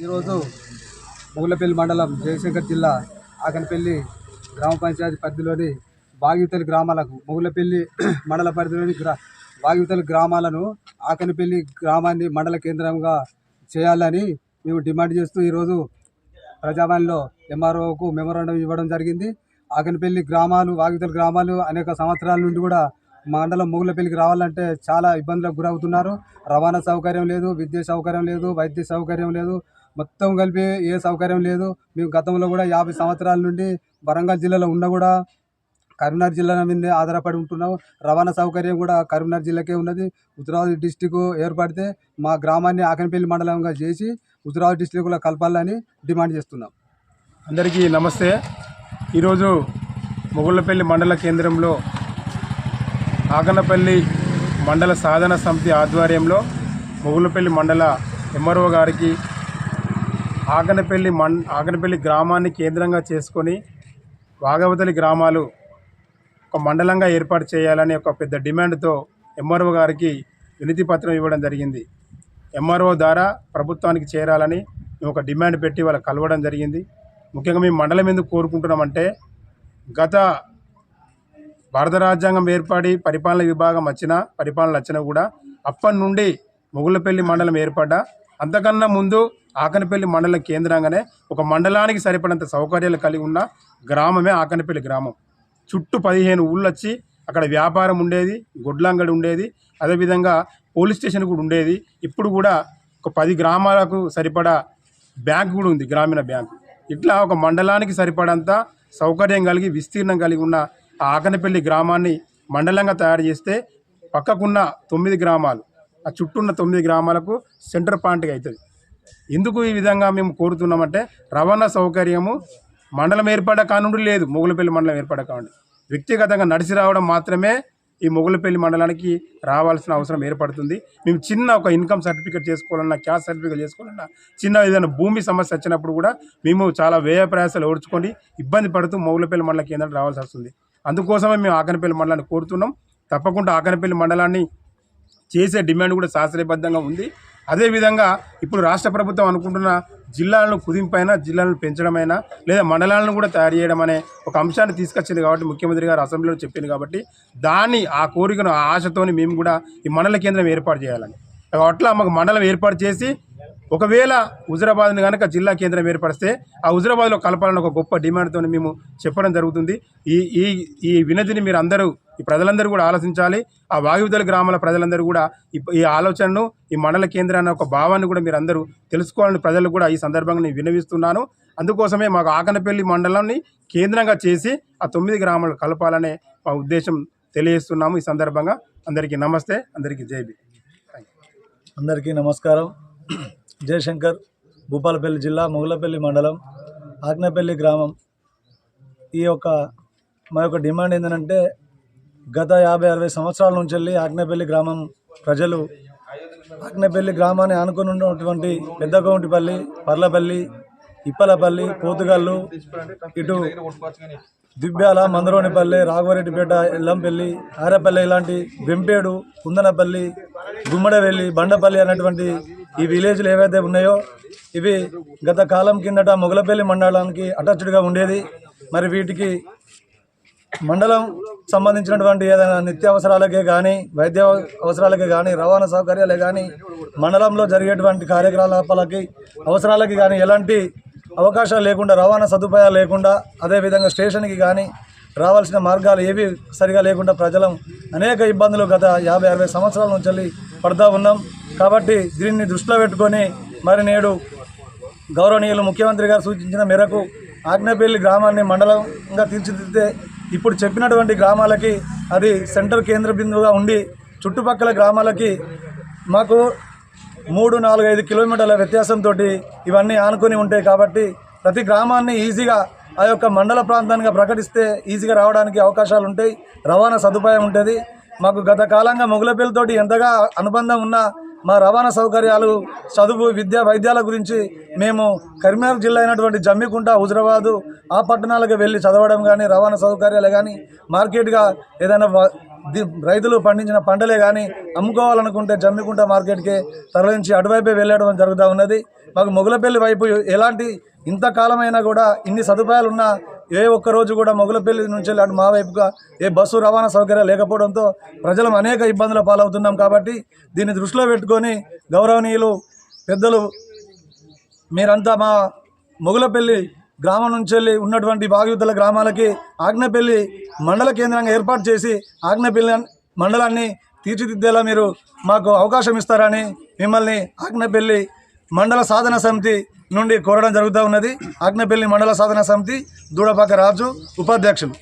ఈరోజు మొగులపల్లి మండలం జయశంకర్ జిల్లా ఆకనపల్లి గ్రామ పంచాయతీ పరిధిలోని బాగివితలి గ్రామాలకు మొగులపల్లి మండల పరిధిలోని బాగివితలి గ్రామాలను ఆకనపల్లి గ్రామాన్ని మండల కేంద్రంగా చేయాలని మేము డిమాండ్ చేస్తూ ఈరోజు ప్రజావాణిలో ఎంఆర్ఓకు మెమోరాండం ఇవ్వడం జరిగింది. ఆకనపల్లి గ్రామాలు బాగివితలి గ్రామాలు అనేక సంవత్సరాల నుండి కూడా మండలం మొగులపల్లికి రావాలంటే చాలా ఇబ్బందులకు గురవుతున్నారు. రవాణా సౌకర్యం లేదు, విద్యా సౌకర్యం లేదు, వైద్య సౌకర్యం లేదు, మొత్తం కలిపి ఏ సౌకర్యం లేదు. మేము గతంలో కూడా 50 సంవత్సరాల నుండి వరంగల్ జిల్లాలో ఉన్నా కూడా కరీంనగర్ జిల్లా మీద ఆధారపడి ఉంటున్నాం. రవాణా సౌకర్యం కూడా కరీంనగర్ జిల్లాకే ఉన్నది. హుజురాబాద్ డిస్టిక్ ఏర్పడితే మా గ్రామాన్ని ఆకనపల్లి మండలంగా చేసి హుజురాబాద్ డిస్టిక్లో కలపాలని డిమాండ్ చేస్తున్నాం. అందరికీ నమస్తే. ఈరోజు మొగుళ్ళపల్లి మండల కేంద్రంలో ఆకనపల్లి మండల సాధన సమితి ఆధ్వర్యంలో మొగుళ్ళపల్లి మండల ఎంఆర్ఓ గారికి ఆకనపల్లి గ్రామాన్ని కేంద్రంగా చేసుకొని వాగవతలి గ్రామాలు ఒక మండలంగా ఏర్పాటు చేయాలని ఒక పెద్ద డిమాండ్తో ఎంఆర్ఓ గారికి వినతి పత్రం ఇవ్వడం జరిగింది. ఎంఆర్ఓ ద్వారా ప్రభుత్వానికి చేరాలని మేము ఒక డిమాండ్ పెట్టి వాళ్ళకి కలవడం జరిగింది. ముఖ్యంగా మేము మండలం ఎందుకు కోరుకుంటున్నామంటే, గత భారత రాజ్యాంగం ఏర్పడి పరిపాలన విభాగం వచ్చినా కూడా అప్పటి నుండి మొగుళ్ళపల్లి మండలం ఏర్పడ్డా అంతకన్నా ముందు ఆకనపల్లి మండలం కేంద్రంగానే ఒక మండలానికి సరిపడంత సౌకర్యాలు కలిగి ఉన్న గ్రామమే ఆకనపల్లి గ్రామం. చుట్టూ 15 ఊళ్ళు వచ్చి అక్కడ వ్యాపారం ఉండేది, గొడ్లంగడి ఉండేది, అదేవిధంగా పోలీస్ స్టేషన్ కూడా ఉండేది. ఇప్పుడు కూడా ఒక 10 గ్రామాలకు సరిపడా బ్యాంకు కూడా ఉంది, గ్రామీణ బ్యాంకు. ఇట్లా ఒక మండలానికి సరిపడంత సౌకర్యం కలిగి విస్తీర్ణం కలిగి ఉన్న ఆ ఆకనపల్లి గ్రామాన్ని మండలంగా తయారు చేస్తే పక్కకున్న 9 గ్రామాలు, ఆ చుట్టూ ఉన్న 9 గ్రామాలకు సెంటర్ పాయింట్గా అవుతుంది. ఎందుకు ఈ విధంగా మేము కోరుతున్నామంటే, రవాణా సౌకర్యము మండలం ఏర్పడ్డ కానుండి లేదు, మొగుళ్ళపల్లి మండలం ఏర్పడ్డ కానుండి వ్యక్తిగతంగా నడిచి రావడం మాత్రమే ఈ మొగుళ్ళపల్లి మండలానికి రావాల్సిన అవసరం ఏర్పడుతుంది. మేము చిన్న ఒక ఇన్కమ్ సర్టిఫికేట్ చేసుకోవాలన్నా, క్యాస్ట్ సర్టిఫికేట్ చేసుకోవాలన్నా, చిన్న ఏదైనా భూమి సమస్య వచ్చినప్పుడు కూడా మేము చాలా వ్యయ ప్రయాసాలు ఓడ్చుకొని ఇబ్బంది పడుతూ మొగుళ్ళపల్లి మండల కేంద్రం రావాల్సి వస్తుంది. అందుకోసమే మేము ఆకనపల్లి మండలాన్ని కోరుతున్నాం. తప్పకుండా ఆకనపల్లి మండలాన్ని చేసే డిమాండ్ కూడా శాస్త్రీయబద్ధంగా ఉంది. అదేవిధంగా ఇప్పుడు రాష్ట్ర ప్రభుత్వం అనుకుంటున్న జిల్లాలను కుదింపైనా, జిల్లాలను పెంచడమైనా, లేదా మండలాలను కూడా తయారు చేయడం అనే ఒక అంశాన్ని తీసుకొచ్చింది కాబట్టి ముఖ్యమంత్రి గారు అసెంబ్లీలో చెప్పింది కాబట్టి ఆ కోరికను, ఆ ఆశతోని మేము కూడా ఈ మండల కేంద్రం ఏర్పాటు చేయాలని, అట్లా మాకు మండలం ఏర్పాటు చేసి ఒకవేళ హుజురాబాద్ని కనుక జిల్లా కేంద్రం ఏర్పరిస్తే ఆ హుజురాబాద్లో కలపాలని ఒక గొప్ప డిమాండ్తో మేము చెప్పడం జరుగుతుంది. ఈ వినతిని మీరు అందరూ, ఈ ప్రజలందరూ కూడా ఆలోచించాలి. ఆ వాయువితల గ్రామాల ప్రజలందరూ కూడా ఈ ఆలోచనను, ఈ మండల కేంద్రాన్ని ఒక భావాన్ని కూడా మీరు అందరూ తెలుసుకోవాలని ప్రజలు కూడా ఈ సందర్భంగా నేను విన్నవిస్తున్నాను. అందుకోసమే మాకు ఆకనపల్లి మండలాన్ని కేంద్రంగా చేసి ఆ 9 గ్రామాలు కలపాలనే మా ఉద్దేశం తెలియజేస్తున్నాము. ఈ సందర్భంగా అందరికీ నమస్తే, అందరికీ జై భీమ్. అందరికీ నమస్కారం. జయశంకర్, భూపాలపల్లి జిల్లా, మొగుళ్ళపల్లి మండలం, ఆకనపల్లి గ్రామం. మా యొక్క డిమాండ్ ఏంటంటే, గత 50-60 సంవత్సరాల నుంచి వెళ్ళి ఆకనపల్లి గ్రామం ప్రజలు ఆకనపల్లి గ్రామాన్ని ఆనుకొని ఉన్నటువంటి పెద్దగౌంటిపల్లి, పర్లపల్లి, ఇప్పలపల్లి, పోతుగల్లు, ఇటు దిబ్యాల, మందరోనిపల్లి, రాఘవరెడ్డిపేట, ఎల్లంపల్లి, ఆరేపల్లి, ఇలాంటి వెంపేడు, కుందనపల్లి, గుమ్మడవెల్లి, బండపల్లి అనేటువంటి ఈ విలేజ్లు ఏవైతే ఉన్నాయో ఇవి గత కాలం కిందట మొగుళ్ళపల్లి మండలానికి అటాచ్డ్గా ఉండేది. మరి వీటికి మండలం సంబంధించినటువంటి ఏదైనా నిత్యావసరాలకే కానీ, వైద్య అవసరాలకే కానీ, రవాణా సౌకర్యాలే కానీ, మండలంలో జరిగేటువంటి కార్యకలాపాలకి అవసరాలకి కానీ ఎలాంటి అవకాశాలు లేకుండా, రవాణా సదుపాయాలు లేకుండా, అదేవిధంగా స్టేషన్కి కానీ రావాల్సిన మార్గాలు ఏవి సరిగా లేకుండా ప్రజలం అనేక ఇబ్బందులు గత 50-60 సంవత్సరాల నుంచి పడుతూ ఉన్నాం. కాబట్టి దీన్ని దృష్టిలో పెట్టుకొని మరి నేడు గౌరవనీయులు ముఖ్యమంత్రి గారు సూచించిన మేరకు ఆకనపల్లి గ్రామాన్ని మండలంగా తీర్చిదిద్దితే ఇప్పుడు చెప్పినటువంటి గ్రామాలకి అది సెంటర్ కేంద్ర బిందువుగా ఉండి చుట్టుపక్కల గ్రామాలకి మాకు 3-4-5 కిలోమీటర్ల వ్యత్యాసంతో ఇవన్నీ ఆనుకొని ఉంటాయి. కాబట్టి ప్రతి గ్రామాన్ని ఈజీగా ఆ యొక్క మండల ప్రాంతానికి ప్రకటిస్తే ఈజీగా రావడానికి అవకాశాలు ఉంటాయి, రవాణా సదుపాయం ఉంటుంది. మాకు గత కాలంగా మొగుళ్ళపల్లితోటి ఎంతగా అనుబంధం ఉన్న మా రవాణా సౌకర్యాలు, చదువు, విద్య, వైద్యాల గురించి మేము కరీంనగర్ జిల్లా అయినటువంటి జమ్మికుంట, హుజురాబాదు ఆ పట్టణాలకు వెళ్ళి చదవడం కానీ, రవాణా సౌకర్యాలు కానీ, మార్కెట్గా ఏదైనా రైతులు పండించిన పంటలే కానీ అమ్ముకోవాలనుకుంటే జమ్మికుంట మార్కెట్కి తరలించి అటువైపే వెళ్ళడం జరుగుతూ ఉన్నది. మాకు మొగులపల్లి వైపు ఎలాంటి ఇంతకాలమైనా కూడా ఇన్ని సదుపాయాలు ఉన్నా ఏ ఒక్క రోజు కూడా మొగులపల్లి నుంచి అటు మా వైపుగా ఏ బస్సు రవాణా సౌకర్యం లేకపోవడంతో ప్రజలు అనేక ఇబ్బందుల పాలవుతున్నాం. కాబట్టి దీన్ని దృష్టిలో పెట్టుకొని గౌరవనీయులు పెద్దలు మీరంతా మా మొగులపల్లి గ్రామం నుంచి వెళ్ళి ఉన్నటువంటి వాగియుతల గ్రామాలకి ఆగ్నేపల్లి మండల కేంద్రంగా ఏర్పాటు చేసి ఆగ్నేపల్లి మండలాన్ని తీర్చిదిద్దేలా మీరు మాకు అవకాశం ఇస్తారని మిమ్మల్ని ఆగ్నేపల్లి మండల సాధన సమితి నుండి కోరడం జరుగుతూ ఉన్నది. ఆగ్నేపల్లి మండల సాధన సమితి దూడపాక రాజు, ఉపాధ్యక్షులు.